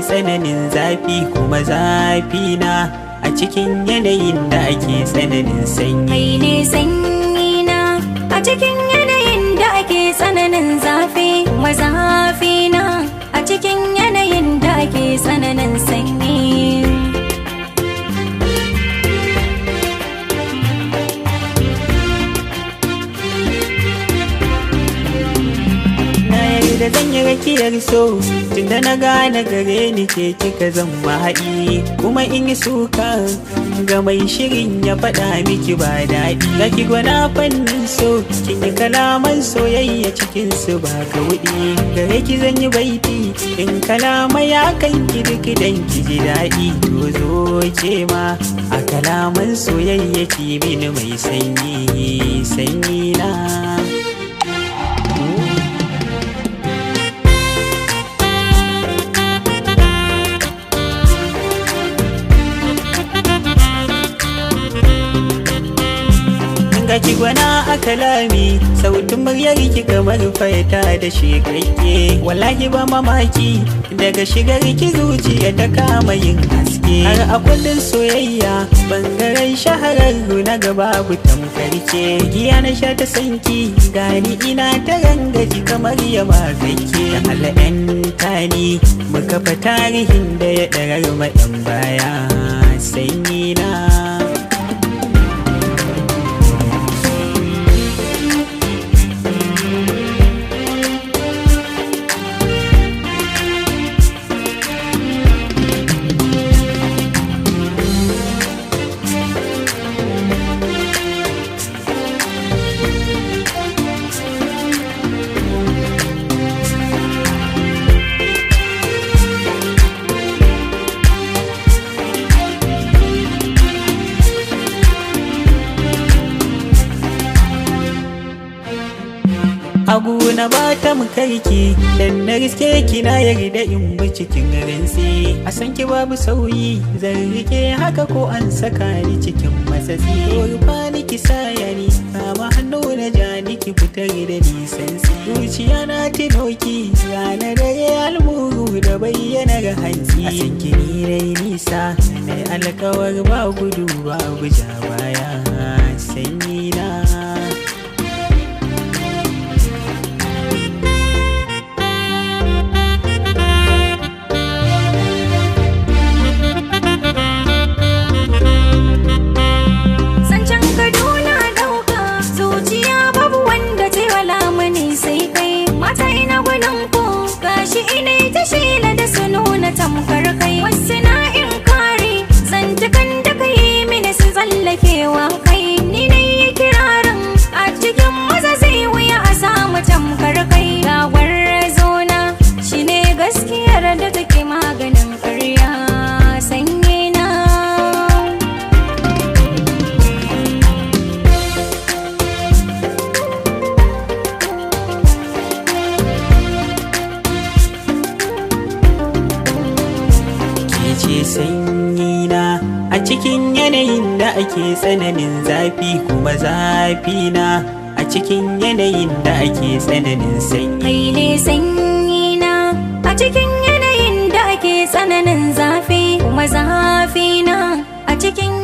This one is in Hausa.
tsananin zafi kuma zafi na a cikin yanayin da ake tsananin sanyi. Kai ne sanyi na a cikin yanayin da ake tsananin zafi kuma zafi na a cikin yanayin da ake tsananin sanyi. Da zan yi rakiyar so tunda na gane gare ni ke kika zan mahaɗi kuma in yi suka ga mai shirin ya faɗa miki ba daɗi. Ga ki gwana fannin so kin yi kalaman soyayya cikin su ba ka wuɗi. Gare ki zan yi baiti in kalama ya kan ki duk dan ki ji daɗi. To zo ke ma a kalaman soyayya ki mini mai sanyi sanyi na. Ga ki gwana a kalami sautin muryar ki kamar faita da shekakke. Wallahi ba mamaki daga shigar ki zuciya ta kama yin haske. Har a kullun soyayya bangaren shahararru na gaba bu tamkarke. Giya na sha ta sanki gani ina ta rangaji kamar ya makakke. Da al'an tani muka fa tarihin da ya ɗarar ma 'yan baya sanyi na. Agu na ba ta mukarki dan na riske ki na yarda in bi cikin rintsi. A san ki babu sauyi zan rike haka ko an saka ni cikin matsatsi. Rufa ni ki saya ni kama hannu na ja ni ki fitar da nisan zuciya na tinoki rana dare almuru da bayyanar hantsi. A san ki ni dai nisa na alkawar ba gudu ba ja baya sanyi na. Shila da su nuna tamkar kai wasu na in kare zantukan da ka yi mini su tsallakewa kai. Ni na yi kirarin a cikin maza zai wuya a samu tamkar kai. Gawar zona shi ne gaskiyar da take maganin ƙarya sanyi na. Ce sanyi na a cikin yanayin da ake tsananin zafi kuma zafi na a cikin yanayin da ake tsananin sanyi. Kai ne sanyi na a cikin yanayin da ake tsananin zafi kuma zafi na a cikin